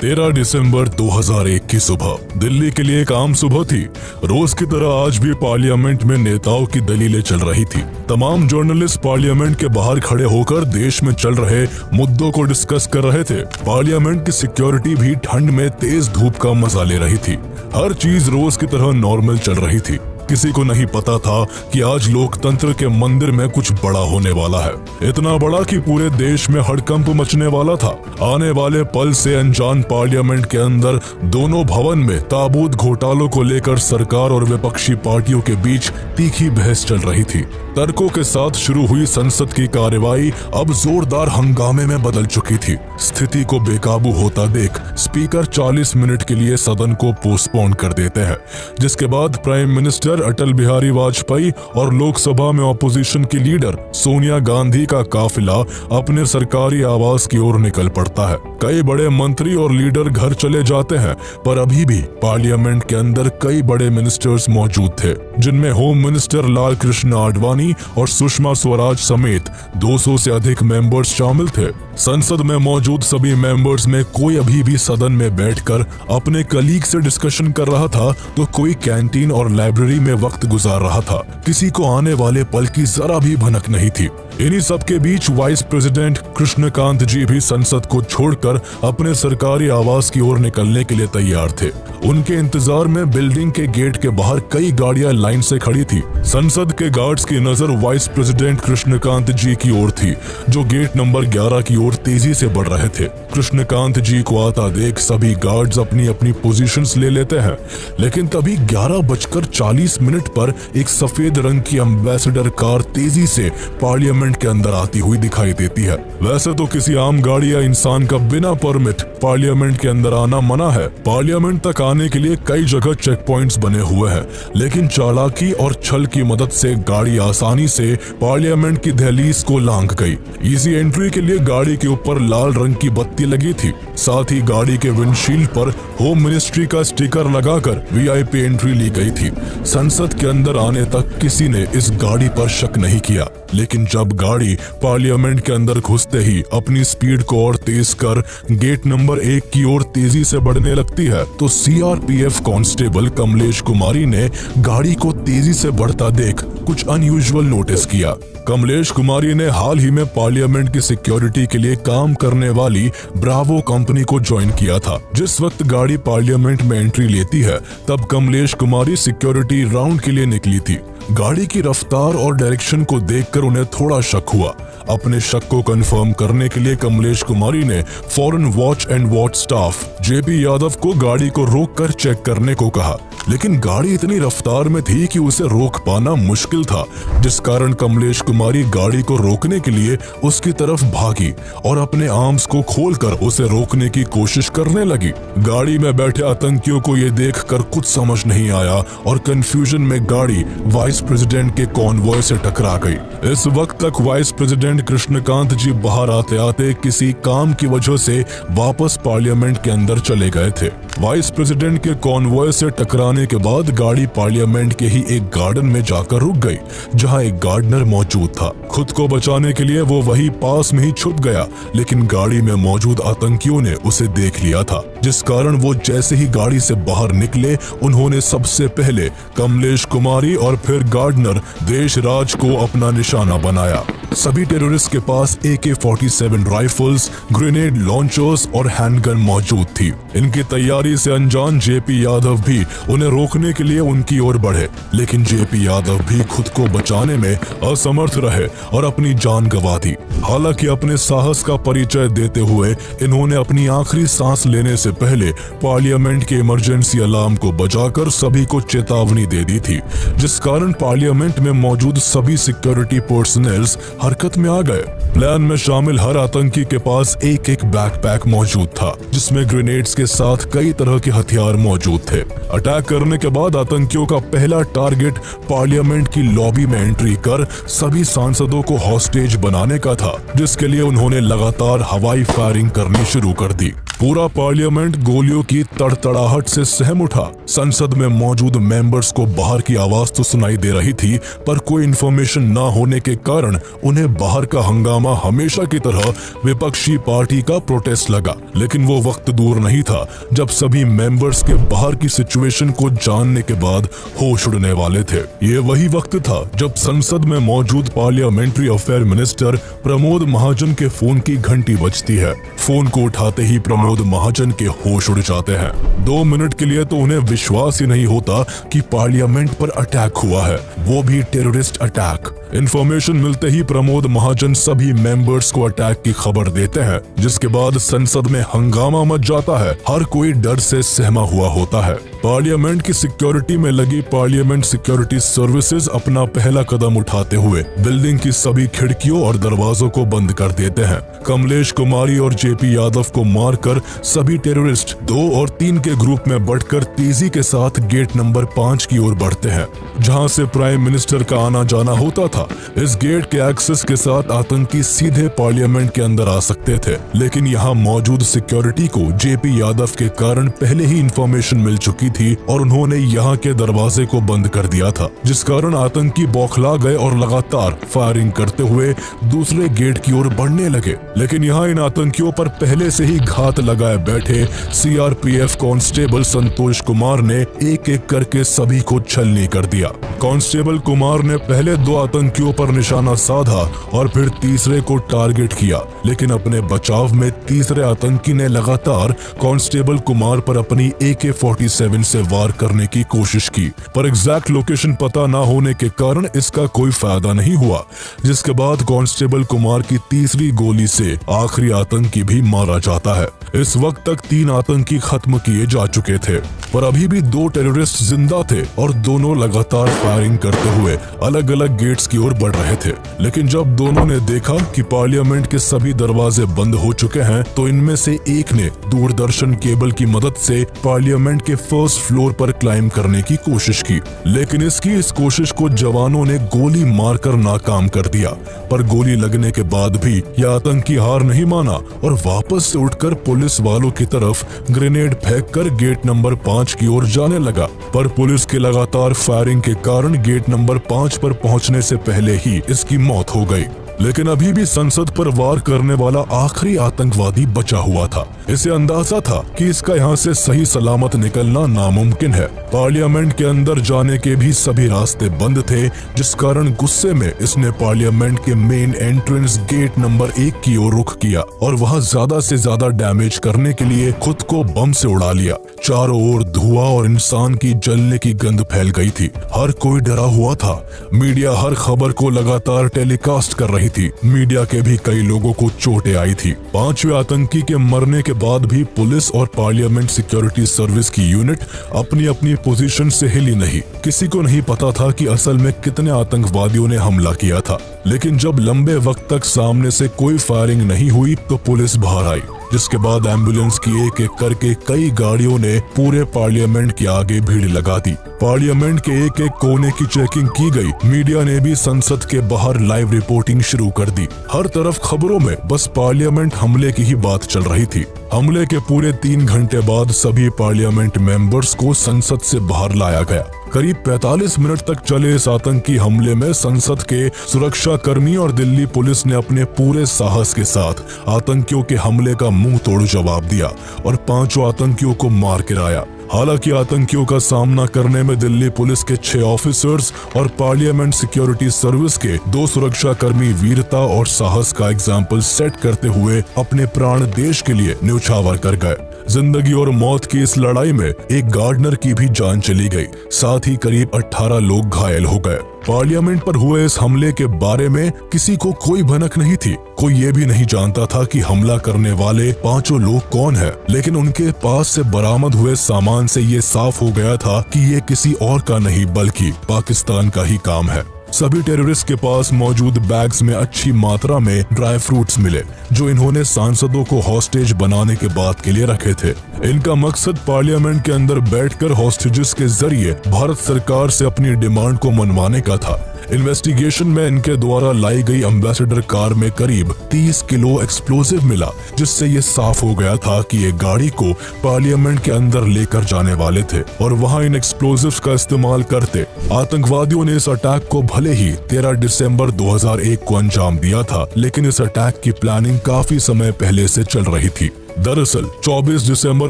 13 दिसंबर 2001 की सुबह दिल्ली के लिए एक आम सुबह थी। रोज की तरह आज भी पार्लियामेंट में नेताओं की दलीलें चल रही थी। तमाम जर्नलिस्ट पार्लियामेंट के बाहर खड़े होकर देश में चल रहे मुद्दों को डिस्कस कर रहे थे। पार्लियामेंट की सिक्योरिटी भी ठंड में तेज धूप का मजा ले रही थी। हर चीज रोज की तरह नॉर्मल चल रही थी। किसी को नहीं पता था कि आज लोकतंत्र के मंदिर में कुछ बड़ा होने वाला है, इतना बड़ा कि पूरे देश में हड़कंप मचने वाला था। आने वाले पल से अनजान पार्लियामेंट के अंदर दोनों भवन में ताबूत घोटालों को लेकर सरकार और विपक्षी पार्टियों के बीच तीखी बहस चल रही थी। तर्कों के साथ शुरू हुई संसद की कार्यवाही अब जोरदार हंगामे में बदल चुकी थी। स्थिति को बेकाबू होता देख स्पीकर 40 मिनट के लिए सदन को पोस्टपोन कर देते हैं, जिसके बाद प्राइम मिनिस्टर अटल बिहारी वाजपेयी और लोकसभा में ऑपोजिशन की लीडर सोनिया गांधी का काफिला अपने सरकारी आवास की ओर निकल पड़ता है। कई बड़े मंत्री और लीडर घर चले जाते हैं, पर अभी भी पार्लियामेंट के अंदर कई बड़े मिनिस्टर्स मौजूद थे, जिनमें होम मिनिस्टर लाल कृष्ण आडवाणी और सुषमा स्वराज समेत 200 से अधिक मेंबर्स शामिल थे। संसद में मौजूद सभी मेंबर्स में कोई अभी भी सदन में बैठकर अपने कलीग से डिस्कशन कर रहा था, तो कोई कैंटीन और लाइब्रेरी में वक्त गुजार रहा था। किसी को आने वाले पल की जरा भी भनक नहीं थी। इन्हीं सब के बीच वाइस प्रेसिडेंट कृष्णकांत जी भी संसद को छोड़कर अपने सरकारी आवास की ओर निकलने के लिए तैयार थे। उनके इंतजार में बिल्डिंग के गेट के बाहर कई गाड़ियां लाइन से खड़ी थी। संसद के गार्ड्स की नजर वाइस प्रेसिडेंट कृष्णकांत जी की ओर थी, जो गेट नंबर 11 की ओर तेजी से बढ़ रहे थे। कृष्णकांत जी को आता देख सभी गार्ड्स अपनी अपनी पोजीशंस ले लेते हैं, लेकिन तभी 11:40 पर एक सफेद रंग की एम्बेसडर कार तेजी से पार्लियामेंट के अंदर आती हुई दिखाई देती है। वैसे तो किसी आम गाड़ी या इंसान का बिना परमिट पार्लियामेंट के अंदर आना मना है। पार्लियामेंट तक आने के लिए कई जगह चेक पॉइंट्स बने हुए हैं, लेकिन चालाकी और छल की मदद से गाड़ी आसानी से पार्लियामेंट की दहलीज को लांघ गई। इजी एंट्री के लिए गाड़ी के ऊपर लाल रंग की बत्ती लगी थी। साथ ही गाड़ी के विंडशील्ड पर होम मिनिस्ट्री का स्टिकर लगाकर वीआईपी एंट्री ली गई थी। संसद के अंदर आने तक किसी ने इस गाड़ी पर शक नहीं किया, लेकिन जब गाड़ी पार्लियामेंट के अंदर घुसते ही अपनी स्पीड को और तेज कर गेट नंबर 1 की ओर तेजी से बढ़ने लगती है, तो सीआरपीएफ कांस्टेबल कमलेश कुमारी ने गाड़ी को तेजी से बढ़ता देख कुछ अनयूजुअल नोटिस किया। कमलेश कुमारी ने हाल ही में पार्लियामेंट की सिक्योरिटी के लिए काम करने वाली ब्रावो कंपनी को ज्वाइन किया था। जिस वक्त गाड़ी पार्लियामेंट में एंट्री लेती है, तब कमलेश कुमारी सिक्योरिटी राउंड के लिए निकली थी। गाड़ी की रफ्तार और डायरेक्शन को देखकर उन्हें थोड़ा शक हुआ। अपने शक को कंफर्म करने के लिए कमलेश कुमारी ने foreign watch and watch staff JP Yadav को गाड़ी को रोककर चेक करने को कहा, लेकिन गाड़ी इतनी रफ्तार में थी कि उसे रोक पाना मुश्किल था, जिस कारण कमलेश कुमारी गाड़ी को रोकने के लिए उसकी तरफ भागी और अपने आर्म्स को खोलकर उसे रोकने की कोशिश करने लगी। गाड़ी में बैठे आतंकियों को ये देखकर कुछ समझ नहीं आया और कंफ्यूजन में गाड़ी वाइस प्रेसिडेंट के कॉन्वॉय से टकरा गई। इस वक्त तक वाइस प्रेसिडेंट कृष्णकांत जी बाहर आते आते किसी काम की वजह से वापस पार्लियामेंट के अंदर चले गए थे। वाइस प्रेसिडेंट के कॉन्वॉय से टकराने के बाद गाड़ी पार्लियामेंट के ही एक गार्डन में जाकर रुक गई, जहां एक गार्डनर मौजूद था। खुद को बचाने के लिए वो वही पास में ही छुप गया, लेकिन गाड़ी में मौजूद आतंकियों ने उसे देख लिया था, जिस कारण वो जैसे ही गाड़ी से बाहर निकले, उन्होंने सबसे पहले कमलेश कुमारी और फिर गार्डनर देशराज को अपना निशाना बनाया। सभी टेररिस्ट के पास AK-47 राइफल्स, ग्रेनेड लॉन्चर्स और हैंडगन मौजूद थी। इनकी तैयारी से अनजान जेपी यादव भी उन्हें रोकने के लिए उनकी ओर बढ़े, लेकिन जेपी यादव भी खुद को बचाने में असमर्थ रहे और अपनी जान गंवा दी। हालांकि अपने साहस का परिचय देते हुए इन्होंने अपनी आखिरी सांस लेने से पहले पार्लियामेंट के इमरजेंसी अलार्म को बजाकर सभी को चेतावनी दे दी थी, जिस कारण पार्लियामेंट में मौजूद सभी सिक्योरिटी पर्सनल्स हरकत में आ गए। प्लान में शामिल हर आतंकी के पास एक एक बैकपैक मौजूद था, जिसमें ग्रेनेड्स के साथ कई तरह के हथियार मौजूद थे। अटैक करने के बाद आतंकियों का पहला टारगेट पार्लियामेंट की लॉबी में एंट्री कर सभी सांसदों को हॉस्टेज बनाने का था, जिसके लिए उन्होंने लगातार हवाई फायरिंग करनी शुरू कर दी। पूरा पार्लियामेंट गोलियों की तड़तड़ाहट से सहम उठा। संसद में मौजूद मेंबर्स को बाहर की आवाज तो सुनाई दे रही थी, पर कोई इन्फॉर्मेशन ना होने के कारण उन्हें बाहर का हंगामा हमेशा की तरह विपक्षी पार्टी का प्रोटेस्ट लगा। लेकिन वो वक्त दूर नहीं था जब सभी मेंबर्स के बाहर की सिचुएशन को जानने के बाद होश उड़ने वाले थे। ये वही वक्त था जब संसद में मौजूद parliamentary affair minister Pramod Mahajan के फोन की घंटी बजती है। फोन को उठाते ही प्रमोद महाजन के होश उड़ जाते हैं। 2 मिनट के लिए तो उन्हें विश्वास ही नहीं होता कि पार्लियामेंट पर अटैक हुआ है, वो भी टेररिस्ट अटैक। इंफॉर्मेशन मिलते ही प्रमोद महाजन सभी मेंबर्स को अटैक की खबर देते हैं, जिसके बाद संसद में हंगामा मच जाता है। हर कोई डर से सहमा हुआ होता है। पार्लियामेंट की सिक्योरिटी में लगी पार्लियामेंट सिक्योरिटी सर्विसेज अपना पहला कदम उठाते हुए बिल्डिंग की सभी खिड़कियों और दरवाजों को बंद कर देते हैं। कमलेश कुमारी और जेपी यादव को मारकर सभी टेररिस्ट 2 और 3 के ग्रुप में बढ़कर तेजी के साथ गेट नंबर 5 की ओर बढ़ते हैं, जहां से प्राइम मिनिस्टर का आना जाना होता था। इस गेट के एक्सेस के साथ आतंकी सीधे पार्लियामेंट के अंदर आ सकते थे, लेकिन यहाँ मौजूद सिक्योरिटी को जेपी यादव के कारण पहले ही इंफॉर्मेशन मिल चुकी थी और उन्होंने यहाँ के दरवाजे को बंद कर दिया था, जिस कारण आतंकी बौखला गए और लगातार फायरिंग करते हुए दूसरे गेट की ओर बढ़ने लगे। लेकिन यहाँ इन आतंकियों पर पहले से ही घात लगाए बैठे सीआरपीएफ कांस्टेबल संतोष कुमार ने एक एक करके सभी को छलनी कर दिया। कांस्टेबल कुमार ने पहले 2 आतंकियों पर निशाना साधा और फिर तीसरे को टारगेट किया, लेकिन अपने बचाव में तीसरे आतंकी ने लगातार कांस्टेबल कुमार पर अपनी AK-47 से वार करने की कोशिश की, पर एग्जैक्ट लोकेशन पता न होने के कारण इसका कोई फायदा नहीं हुआ, जिसके बाद कांस्टेबल कुमार की तीसरी गोली से आखिरी आतंकी भी मारा जाता है। इस वक्त तक 3 आतंकी खत्म किए जा चुके थे, पर अभी भी 2 टेररिस्ट जिंदा थे और दोनों लगातार फायरिंग करते हुए अलग अलग गेट्स की ओर बढ़ रहे थे। लेकिन जब दोनों ने देखा कि पार्लियामेंट के सभी दरवाजे बंद हो चुके हैं, तो इनमें से एक ने दूरदर्शन केबल की मदद से पार्लियामेंट के फर्स्ट फ्लोर पर क्लाइम करने की कोशिश की, लेकिन इस कोशिश को जवानों ने गोली मारकर नाकाम कर दिया। पर गोली लगने के बाद भी यह आतंकी हार नहीं माना और वापस से उठकर पुलिस वालों की तरफ ग्रेनेड फेंककर गेट नंबर 5 की ओर जाने लगा। पर पुलिस के लगातार फायरिंग के कारण गेट नंबर 5 पर पहुंचने से पहले ही इसकी मौत हो गई। लेकिन अभी भी संसद पर वार करने वाला आखिरी आतंकवादी बचा हुआ था। इसे अंदाजा था कि इसका यहाँ से सही सलामत निकलना नामुमकिन है। पार्लियामेंट के अंदर जाने के भी सभी रास्ते बंद थे, जिस कारण गुस्से में इसने पार्लियामेंट के मेन एंट्रेंस गेट नंबर 1 की ओर रुख किया और वहाँ ज्यादा से ज्यादा डैमेज करने के लिए खुद को बम से उड़ा लिया। चारों ओर धुआं और इंसान की जलने की गंध फैल गई थी। हर कोई डरा हुआ था। मीडिया हर खबर को लगातार टेलीकास्ट कर रही थी। मीडिया के भी कई लोगों को चोटें आई थी। 5वें आतंकी के मरने के बाद भी पुलिस और पार्लियामेंट सिक्योरिटी सर्विस की यूनिट अपनी अपनी पोजीशन से हिली नहीं। किसी को नहीं पता था कि असल में कितने आतंकवादियों ने हमला किया था। लेकिन जब लंबे वक्त तक सामने से कोई फायरिंग नहीं हुई तो पुलिस बाहर आई, जिसके बाद एम्बुलेंस की एक एक करके कई गाड़ियों ने पूरे पार्लियामेंट के आगे भीड़ लगा दी। पार्लियामेंट के एक एक कोने की चेकिंग की गई। मीडिया ने भी संसद के बाहर लाइव रिपोर्टिंग शुरू कर दी। हर तरफ खबरों में बस पार्लियामेंट हमले की ही बात चल रही थी। हमले के पूरे 3 घंटे बाद सभी पार्लियामेंट मेंबर्स को संसद से बाहर लाया गया। करीब 45 मिनट तक चले इस आतंकी हमले में संसद के सुरक्षा कर्मी और दिल्ली पुलिस ने अपने पूरे साहस के साथ आतंकियों के हमले का मुंह तोड़ जवाब दिया और 5 आतंकियों को मार गिराया। हालांकि आतंकियों का सामना करने में दिल्ली पुलिस के 6 ऑफिसर्स और पार्लियामेंट सिक्योरिटी सर्विस के 2 सुरक्षा कर्मी वीरता और साहस का एग्जाम्पल सेट करते हुए अपने प्राण देश के लिए न्यौछावर कर गए। जिंदगी और मौत की इस लड़ाई में एक गार्डनर की भी जान चली गई, साथ ही करीब 18 लोग घायल हो गए। पार्लियामेंट पर हुए इस हमले के बारे में किसी को कोई भनक नहीं थी। कोई ये भी नहीं जानता था कि हमला करने वाले 5 लोग कौन हैं, लेकिन उनके पास से बरामद हुए सामान से ये साफ हो गया था कि ये किसी और का नहीं बल्कि पाकिस्तान का ही काम है। सभी टेररिस्ट के पास मौजूद बैग्स में अच्छी मात्रा में ड्राई फ्रूट्स मिले, जो इन्होंने सांसदों को हॉस्टेज बनाने के बाद के लिए रखे थे। इनका मकसद पार्लियामेंट के अंदर बैठकर हॉस्टेजेस के जरिए भारत सरकार से अपनी डिमांड को मनवाने का था। इन्वेस्टिगेशन में इनके द्वारा लाई गई एम्बेसडर कार में करीब 30 किलो एक्सप्लोसिव मिला, जिससे ये साफ हो गया था कि ये गाड़ी को पार्लियामेंट के अंदर लेकर जाने वाले थे और वहां इन एक्सप्लोसिव्स का इस्तेमाल करते। आतंकवादियों ने इस अटैक को भले ही 13 दिसंबर 2001 को अंजाम दिया था, लेकिन इस अटैक की प्लानिंग काफी समय पहले से चल रही थी। दरअसल 24 दिसंबर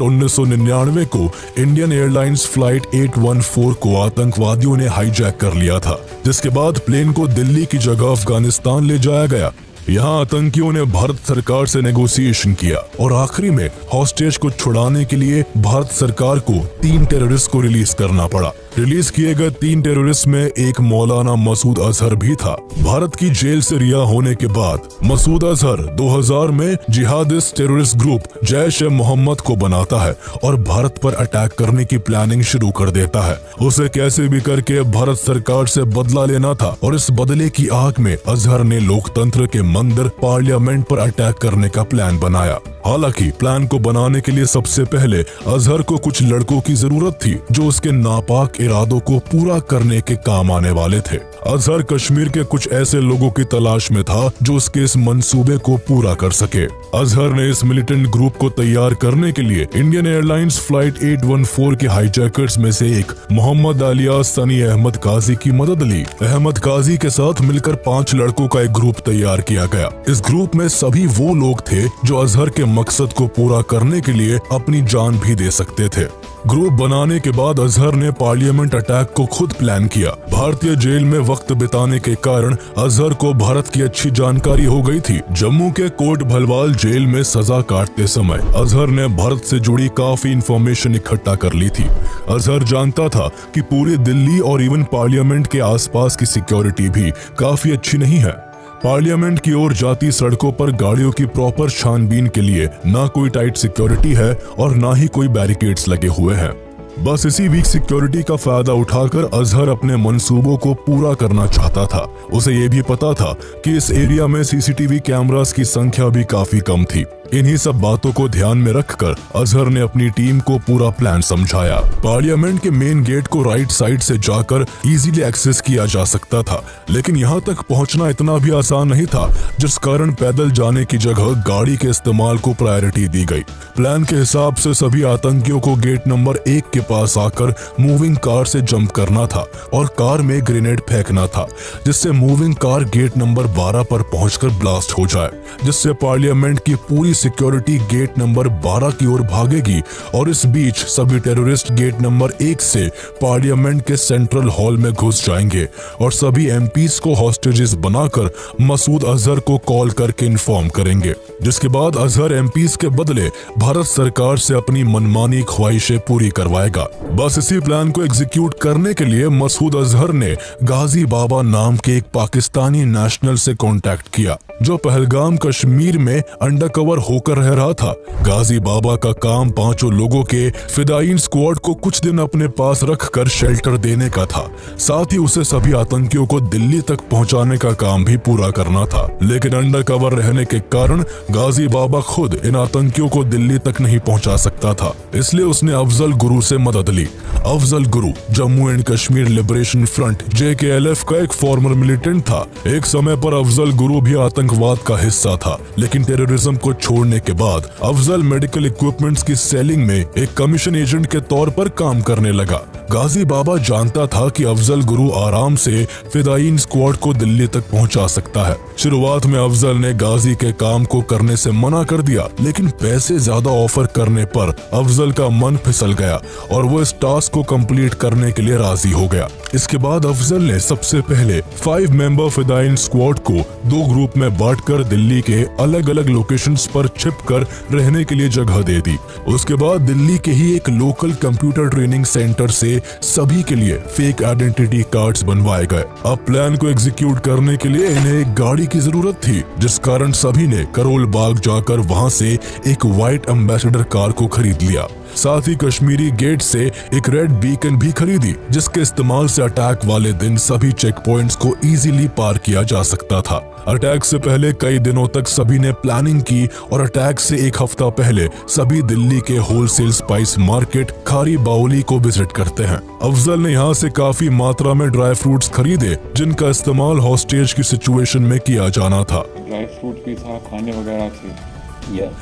1999 को इंडियन एयरलाइंस फ्लाइट 814 को आतंकवादियों ने हाईजैक कर लिया था, जिसके बाद प्लेन को दिल्ली की जगह अफगानिस्तान ले जाया गया। यहाँ आतंकियों ने भारत सरकार से नेगोशिएशन किया और आखिरी में हॉस्टेज को छुड़ाने के लिए भारत सरकार को 3 टेररिस्ट को रिलीज करना पड़ा। रिलीज किए गए 3 टेररिस्ट में एक मौलाना मसूद अजहर भी था। भारत की जेल से रिहा होने के बाद मसूद अजहर 2000 में जिहादिस्ट टेररिस्ट ग्रुप जैश-ए-मोहम्मद को बनाता है और भारत पर अटैक करने की प्लानिंग शुरू कर देता है। उसे कैसे भी करके भारत सरकार से बदला लेना था और इस बदले की आग में अजहर ने लोकतंत्र के मंदिर पार्लियामेंट पर अटैक करने का प्लान बनाया। हालांकि प्लान को बनाने के लिए सबसे पहले अजहर को कुछ लड़कों की जरूरत थी जो उसके नापाक इरादों को पूरा करने के काम आने वाले थे। अजहर कश्मीर के कुछ ऐसे लोगों की तलाश में था जो उसके इस मंसूबे को पूरा कर सके। अजहर ने इस मिलिटेंट ग्रुप को तैयार करने के लिए इंडियन एयरलाइंस फ्लाइट 814 के हाईजैकर्स में से एक मोहम्मद अलियास सनी अहमद काजी की मदद ली। अहमद काजी के साथ मिलकर 5 लड़कों का एक ग्रुप तैयार किया गया। इस ग्रुप में सभी वो लोग थे जो अजहर के मकसद को पूरा करने के लिए अपनी जान भी दे सकते थे। ग्रुप बनाने के बाद अजहर ने पार्लियामेंट अटैक को खुद प्लान किया। भारतीय जेल में वक्त बिताने के कारण अजहर को भारत की अच्छी जानकारी हो गई थी। जम्मू के कोट भलवाल जेल में सजा काटते समय अजहर ने भारत से जुड़ी काफी इंफॉर्मेशन इकट्ठा कर ली थी। अजहर जानता था कि पूरी दिल्ली और इवन पार्लियामेंट के आसपास की सिक्योरिटी भी काफी अच्छी नहीं है। पार्लियामेंट की ओर जाती सड़कों पर गाड़ियों की प्रॉपर छानबीन के लिए ना कोई टाइट सिक्योरिटी है और ना ही कोई बैरिकेड्स लगे हुए हैं। बस इसी वीक सिक्योरिटी का फायदा उठाकर अजहर अपने मंसूबों को पूरा करना चाहता था। उसे ये भी पता था कि इस एरिया में सीसीटीवी कैमरास की संख्या भी काफी कम थी। इन्हीं सब बातों को ध्यान में रखकर अजहर ने अपनी टीम को पूरा प्लान समझाया। पार्लियामेंट के मेन गेट को राइट साइड से जाकर इजीली एक्सेस किया जा सकता था, लेकिन यहाँ तक पहुँचना इतना भी आसान नहीं था, जिस कारण पैदल जाने की जगह गाड़ी के इस्तेमाल को प्रायोरिटी दी गई। प्लान के हिसाब से सभी आतंकियों को गेट नंबर 1 के पास आकर मूविंग कार से जंप करना था और कार में ग्रेनेड फेंकना था, जिससे मूविंग कार गेट नंबर 12 पर पहुंचकर ब्लास्ट हो जाए, जिससे पार्लियामेंट की पूरी सिक्योरिटी गेट नंबर 12 की ओर भागेगी और इस बीच सभी टेररिस्ट गेट नंबर 1 से पार्लियामेंट के सेंट्रल हॉल में घुस जाएंगे और सभी एमपीज को हॉस्टेजेस बनाकर मसूद अजहर को कॉल करके इन्फॉर्म करेंगे, जिसके बाद अजहर एमपीज के बदले भारत सरकार से अपनी मनमानी ख्वाहिशें पूरी करवाएगा। बस इसी प्लान को एग्जीक्यूट करने के लिए मसूद अजहर ने गाजी बाबा नाम के एक पाकिस्तानी नेशनल से कॉन्टेक्ट किया जो पहलगाम कश्मीर में अंडरकवर होकर रह रहा था। गाजी बाबा का काम 5 लोगों के फिदायीन स्क्वाड को कुछ दिन अपने पास रखकर शेल्टर देने का था। साथ ही उसे सभी आतंकियों को दिल्ली तक पहुंचाने का काम भी पूरा करना था, लेकिन अंडरकवर रहने के कारण गाजी बाबा खुद इन आतंकियों को दिल्ली तक नहीं पहुंचा सकता था, इसलिए उसने अफजल गुरु से मदद ली। Afzal Guru Jammu and Kashmir liberation front JKLF का एक फॉर्मर मिलिटेंट था। एक समय पर अफजल गुरु भी आतंकवाद का हिस्सा था, लेकिन टेररिज्म को छोड़ने के बाद अफजल मेडिकल इक्विपमेंट्स की सेलिंग में एक कमीशन एजेंट के तौर पर काम करने लगा। गाजी बाबा जानता था कि अफजल गुरु आराम से फिदायीन स्क्वाड को दिल्ली तक पहुंचा सकता है। शुरुआत में अफजल ने गाजी के काम को करने से मना कर दिया, लेकिन पैसे ज्यादा ऑफर करने पर अफजल का मन फिसल गया और वो इस टास्क को कंप्लीट करने के लिए राजी हो गया। इसके बाद अफजल ने सबसे पहले 5 मेंबर फिदायीन स्क्वाड को 2 ग्रुप में बांटकर दिल्ली के अलग अलग लोकेशंस पर छिपकर रहने के लिए जगह दे दी। उसके बाद दिल्ली के ही एक लोकल कंप्यूटर ट्रेनिंग सेंटर से सभी के लिए फेक आइडेंटिटी कार्ड्स बनवाए गए। अब प्लान को एग्जीक्यूट करने के लिए इन्हें एक गाड़ी की जरूरत थी, जिस कारण सभी ने करोल बाग जाकर वहां से एक व्हाइट एम्बेसडर कार को खरीद लिया। साथ ही कश्मीरी गेट से एक रेड बीकन भी खरीदी, जिसके इस्तेमाल से अटैक वाले दिन सभी चेक पॉइंट्स को इजीली पार किया जा सकता था। अटैक से पहले कई दिनों तक सभी ने प्लानिंग की और अटैक से एक हफ्ता पहले सभी दिल्ली के होलसेल स्पाइस मार्केट खारी बाउली को विजिट करते हैं। अफजल ने यहाँ से काफी मात्रा में ड्राई फ्रूट्स खरीदे, जिनका इस्तेमाल हॉस्टेज की सिचुएशन में किया जाना था। ड्राई फ्रूट भी था, खाने वगैरह थे।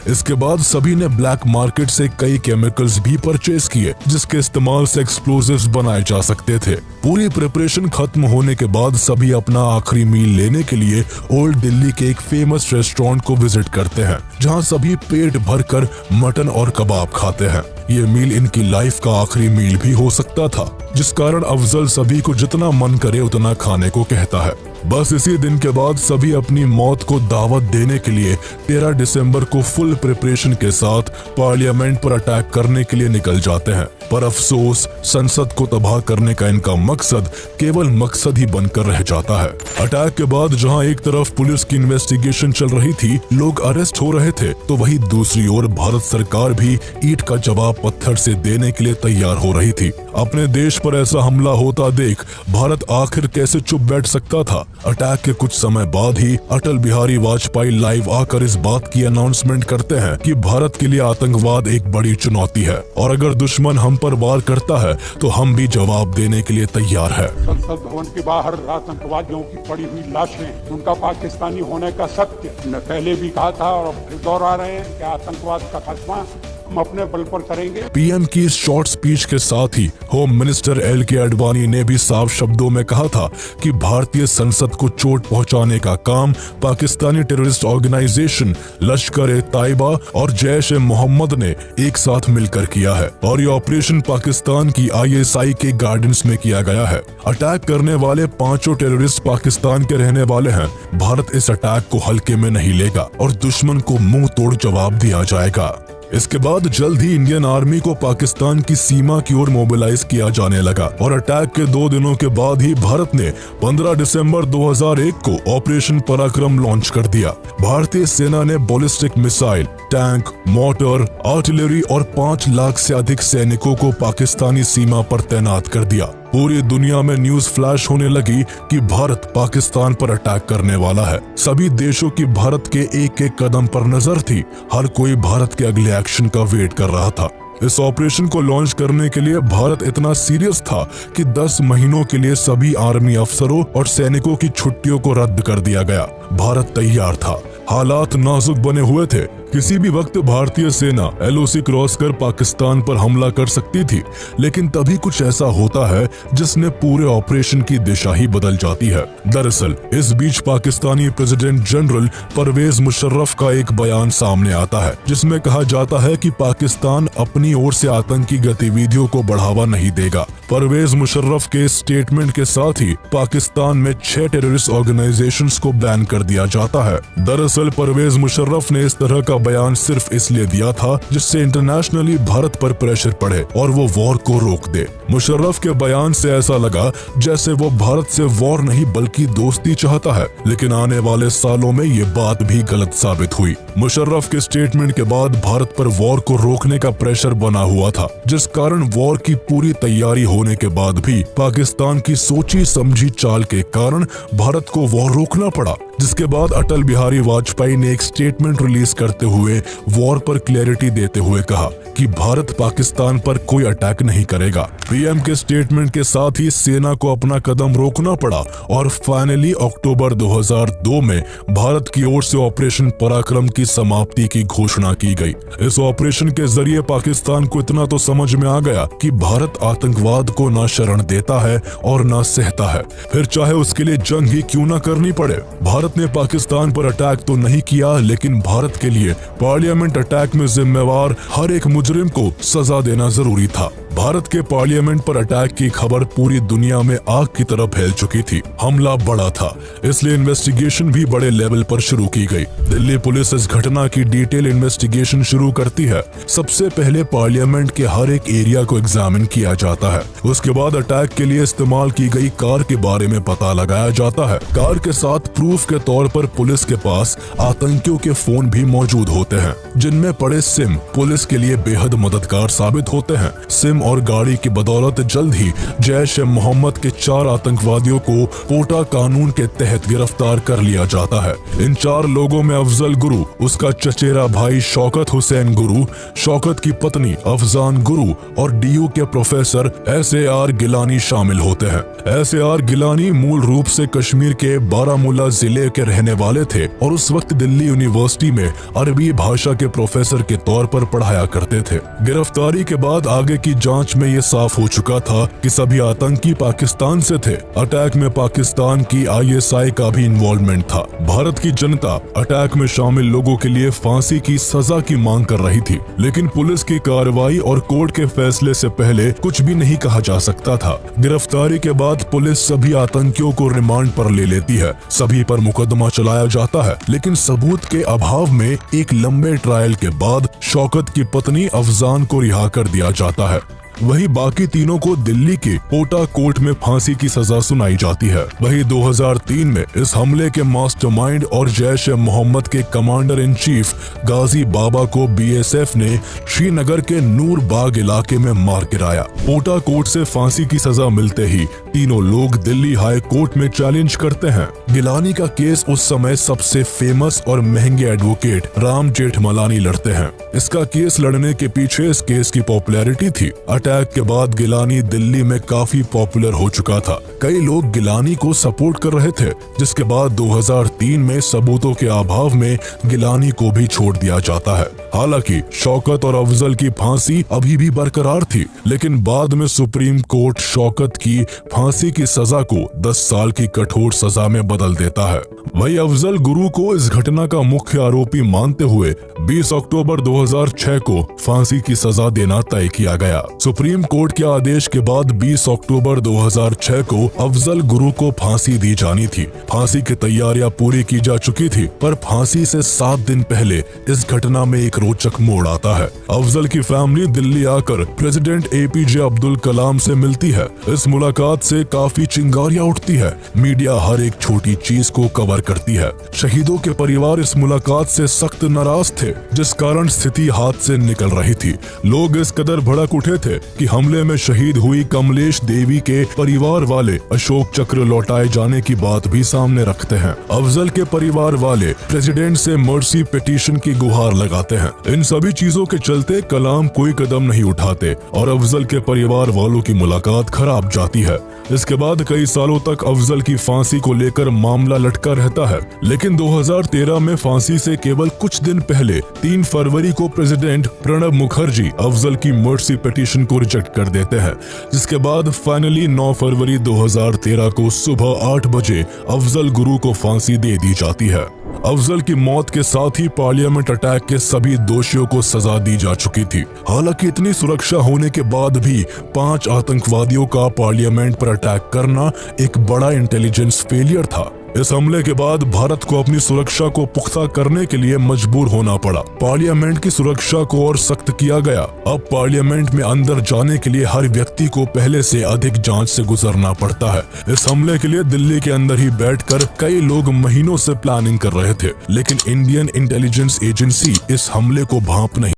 इसके बाद सभी ने ब्लैक मार्केट से कई केमिकल्स भी परचेज किए, जिसके इस्तेमाल से एक्सप्लोजिव्स बनाए जा सकते थे। पूरी प्रिपरेशन खत्म होने के बाद सभी अपना आखिरी मील लेने के लिए ओल्ड दिल्ली के एक फेमस रेस्टोरेंट को विजिट करते हैं, जहां सभी पेट भरकर मटन और कबाब खाते हैं। ये मील इनकी लाइफ का आखिरी मील भी हो सकता था, जिस कारण अफजल सभी को जितना मन करे उतना खाने को कहता है। बस इसी दिन के बाद सभी अपनी मौत को दावत देने के लिए 13 दिसंबर को फुल प्रिपरेशन के साथ पार्लियामेंट पर अटैक करने के लिए निकल जाते हैं। पर अफसोस, संसद को तबाह करने का इनका मकसद केवल मकसद ही बनकर रह जाता है। अटैक के बाद जहां एक तरफ पुलिस की इन्वेस्टिगेशन चल रही थी, लोग अरेस्ट हो रहे थे, तो वहीं दूसरी ओर भारत सरकार भी ईंट का जवाब पत्थर से देने के लिए तैयार हो रही थी। अपने देश पर ऐसा हमला होता देख भारत आखिर कैसे चुप बैठ सकता था। अटैक के कुछ समय बाद ही अटल बिहारी वाजपेयी लाइव आकर इस बात की अनाउंसमेंट करते हैं कि भारत के लिए आतंकवाद एक बड़ी चुनौती है और अगर दुश्मन हम पर वार करता है तो हम भी जवाब देने के लिए तैयार है। संसद भवन के बाहर आतंकवादियों की पड़ी हुई लाशें, उनका पाकिस्तानी होने का सत्य मैं पहले भी कहा था और फिर दोहरा रहे हैं कि आतंकवाद का खात्मा हम अपने बल पर करेंगे। पीएम की इस शॉर्ट स्पीच के साथ ही होम मिनिस्टर LK आडवाणी ने भी साफ शब्दों में कहा था कि भारतीय संसद को चोट पहुंचाने का काम पाकिस्तानी टेररिस्ट ऑर्गेनाइजेशन लश्कर-ए-तैयबा और जैश-ए-मोहम्मद ने एक साथ मिलकर किया है और ये ऑपरेशन पाकिस्तान की ISI के गाइडेंस में किया गया है। अटैक करने वाले 5 टेररिस्ट पाकिस्तान के रहने वाले हैं। भारत इस अटैक को हल्के में नहीं लेगा और दुश्मन को मुंह तोड़ जवाब दिया जाएगा। इसके बाद जल्द ही इंडियन आर्मी को पाकिस्तान की सीमा की ओर मोबिलाइज किया जाने लगा और अटैक के 2 दिनों के बाद ही भारत ने 15 दिसंबर 2001 को ऑपरेशन पराक्रम लॉन्च कर दिया। भारतीय सेना ने ballistic missile, tank, motor, artillery और 5 लाख से अधिक सैनिकों को पाकिस्तानी सीमा पर तैनात कर दिया। पूरी दुनिया में न्यूज फ्लैश होने लगी कि भारत पाकिस्तान पर अटैक करने वाला है। सभी देशों की भारत के एक एक कदम पर नजर थी। हर कोई भारत के अगले एक्शन का वेट कर रहा था। इस ऑपरेशन को लॉन्च करने के लिए भारत इतना सीरियस था कि 10 महीनों के लिए सभी आर्मी अफसरों और सैनिकों की छुट्टियों को रद्द कर दिया गया। भारत तैयार था। हालात नाजुक बने हुए थे। किसी भी वक्त भारतीय सेना LOC क्रॉस कर पाकिस्तान पर हमला कर सकती थी, लेकिन तभी कुछ ऐसा होता है जिसने पूरे ऑपरेशन की दिशा ही बदल जाती है। दरअसल इस बीच पाकिस्तानी प्रेसिडेंट जनरल परवेज मुशर्रफ का एक बयान सामने आता है, जिसमें कहा जाता है कि पाकिस्तान अपनी ओर से आतंकी गतिविधियों को बढ़ावा नहीं देगा। परवेज मुशर्रफ के स्टेटमेंट के साथ ही पाकिस्तान में 6 टेररिस्ट ऑर्गेनाइजेशंस को बैन कर दिया जाता है। दरअसल परवेज मुशर्रफ ने इस तरह का बयान सिर्फ इसलिए दिया था जिससे इंटरनेशनली भारत पर प्रेशर पड़े और वो वॉर को रोक दे। मुशर्रफ के बयान से ऐसा लगा जैसे वो भारत से वॉर नहीं बल्कि दोस्ती चाहता है, लेकिन आने वाले सालों में ये बात भी गलत साबित हुई। मुशर्रफ के स्टेटमेंट के बाद भारत पर वॉर को रोकने का प्रेशर बना हुआ था, जिस कारण वॉर की पूरी तैयारी होने के बाद भी पाकिस्तान की सोची समझी चाल के कारण भारत को वॉर रोकना पड़ा। जिसके बाद अटल बिहारी वाजपेयी ने एक स्टेटमेंट रिलीज करते हुए वॉर पर क्लैरिटी देते हुए कहा कि भारत पाकिस्तान पर कोई अटैक नहीं करेगा। पीएम के स्टेटमेंट के साथ ही सेना को अपना कदम रोकना पड़ा और फाइनली अक्टूबर 2002 में भारत की ओर से ऑपरेशन पराक्रम की समाप्ति की घोषणा की गई। इस ऑपरेशन के जरिए पाकिस्तान को इतना तो समझ में आ गया कि भारत आतंकवाद को न शरण देता है और न सहता है, फिर चाहे उसके लिए जंग ही क्यों न करनी पड़े। भारत ने पाकिस्तान पर अटैक तो नहीं किया, लेकिन भारत के लिए पार्लियामेंट अटैक में जिम्मेवार हर एक मुजरिम को सजा देना जरूरी था। भारत के पार्लियामेंट पर अटैक की खबर पूरी दुनिया में आग की तरह फैल चुकी थी। हमला बड़ा था, इसलिए इन्वेस्टिगेशन भी बड़े लेवल पर शुरू की गई। दिल्ली पुलिस इस घटना की डिटेल इन्वेस्टिगेशन शुरू करती है। सबसे पहले पार्लियामेंट के हर एक एरिया को एग्जामिन किया जाता है। उसके बाद अटैक के लिए इस्तेमाल की गई कार के बारे में पता लगाया जाता है। कार के साथ प्रूफ के तौर पर पुलिस के पास आतंकियों के फोन भी मौजूद होते हैं, जिनमें पड़े सिम पुलिस के लिए बेहद मददगार साबित होते हैं। सिम और गाड़ी की बदौलत जल्द ही जैश-ए-मोहम्मद के 4 आतंकवादियों को पोटा कानून के तहत गिरफ्तार कर लिया जाता है। इन 4 लोगों में अफजल गुरु, उसका चचेरा भाई शौकत हुसैन गुरु, शौकत की पत्नी अफजान गुरु और डीयू के प्रोफेसर SAR गिलानी शामिल होते हैं। SAR गिलानी मूल रूप से कश्मीर के बारामूला जिले के रहने वाले थे और उस वक्त दिल्ली यूनिवर्सिटी में अरबी भाषा के प्रोफेसर के तौर पर पढ़ाया करते थे। गिरफ्तारी के बाद आगे की जांच में ये साफ हो चुका था कि सभी आतंकी पाकिस्तान से थे। अटैक में पाकिस्तान की ISI का भी इन्वॉल्वमेंट था। भारत की जनता अटैक में शामिल लोगों के लिए फांसी की सजा की मांग कर रही थी, लेकिन पुलिस की कार्रवाई और कोर्ट के फैसले से पहले कुछ भी नहीं कहा जा सकता था। गिरफ्तारी के बाद पुलिस सभी आतंकियों को रिमांड पर ले लेती है। सभी पर मुकदमा चलाया जाता है, लेकिन सबूत के अभाव में एक लंबे ट्रायल के बाद शौकत की पत्नी अफजान को रिहा कर दिया जाता है। वही बाकी तीनों को दिल्ली के पोटा कोर्ट में फांसी की सजा सुनाई जाती है। वही 2003 में इस हमले के मास्टरमाइंड और जैश-ए-मोहम्मद के कमांडर इन चीफ गाजी बाबा को BSF ने श्रीनगर के नूर बाग इलाके में मार गिराया। पोटा कोर्ट से फांसी की सजा मिलते ही तीनों लोग दिल्ली हाई कोर्ट में चैलेंज करते हैं। गिलानी का केस उस समय सबसे फेमस और महंगे एडवोकेट राम जेठमलानी लड़ते हैं। इसका केस लड़ने के पीछे इस केस की पॉपुलैरिटी थी। अटैक के बाद गिलानी दिल्ली में काफी पॉपुलर हो चुका था। कई लोग गिलानी को सपोर्ट कर रहे थे, जिसके बाद 2003 में सबूतों के अभाव में गिलानी को भी छोड़ दिया जाता है। हालांकि शौकत और अफजल की फांसी अभी भी बरकरार थी, लेकिन बाद में सुप्रीम कोर्ट शौकत की फांसी की सजा को 10 साल की कठोर सजा में बदल देता है। वही अफजल गुरु को इस घटना का मुख्य आरोपी मानते हुए 20 अक्टूबर 2006 को फांसी की सजा देना तय किया गया। सुप्रीम कोर्ट के आदेश के बाद 20 अक्टूबर 2006 को अफजल गुरु को फांसी दी जानी थी। फांसी की तैयारियां पूरी की जा चुकी थी, पर फांसी से 7 दिन पहले इस घटना में एक रोचक मोड़ आता है। अफजल की फैमिली दिल्ली आकर प्रेसिडेंट APJ अब्दुल कलाम से मिलती है। इस मुलाकात से काफी चिंगारियां उठती है। मीडिया हर एक छोटी चीज को कवर करती है। शहीदों के परिवार इस मुलाकात से सख्त नाराज थे, जिस कारण स्थिति हाथ से निकल रही थी। लोग इस कदर भड़क उठे थे कि हमले में शहीद हुई कमलेश देवी के परिवार वाले अशोक चक्र लौटाए जाने की बात भी सामने रखते हैं। अफजल के परिवार वाले प्रेसिडेंट से मर्सी पिटीशन की गुहार लगाते हैं। इन सभी चीजों के चलते कलाम कोई कदम नहीं उठाते और अफजल के परिवार वालों की मुलाकात खराब जाती है। इसके बाद कई सालों तक अफजल की फांसी को लेकर मामला लटका रहता है, लेकिन 2013 में फांसी से केवल कुछ दिन पहले 3 फरवरी को प्रेसिडेंट प्रणब मुखर्जी अफजल की मर्सी पिटीशन को रिजेक्ट कर देते हैं, जिसके बाद फाइनली 9 फरवरी 2013 को सुबह 8 बजे अफजल गुरु को फांसी दे दी जाती है। अफजल की मौत के साथ ही पार्लियामेंट अटैक के सभी दोषियों को सजा दी जा चुकी थी। हालांकि इतनी सुरक्षा होने के बाद भी 5 आतंकवादियों का पार्लियामेंट पर अटैक करना एक बड़ा इंटेलिजेंस फेलियर था। इस हमले के बाद भारत को अपनी सुरक्षा को पुख्ता करने के लिए मजबूर होना पड़ा। पार्लियामेंट की सुरक्षा को और सख्त किया गया। अब पार्लियामेंट में अंदर जाने के लिए हर व्यक्ति को पहले से अधिक जांच से गुजरना पड़ता है। इस हमले के लिए दिल्ली के अंदर ही बैठकर कई लोग महीनों से प्लानिंग कर रहे थे, लेकिन इंडियन इंटेलिजेंस एजेंसी इस हमले को भांप नहीं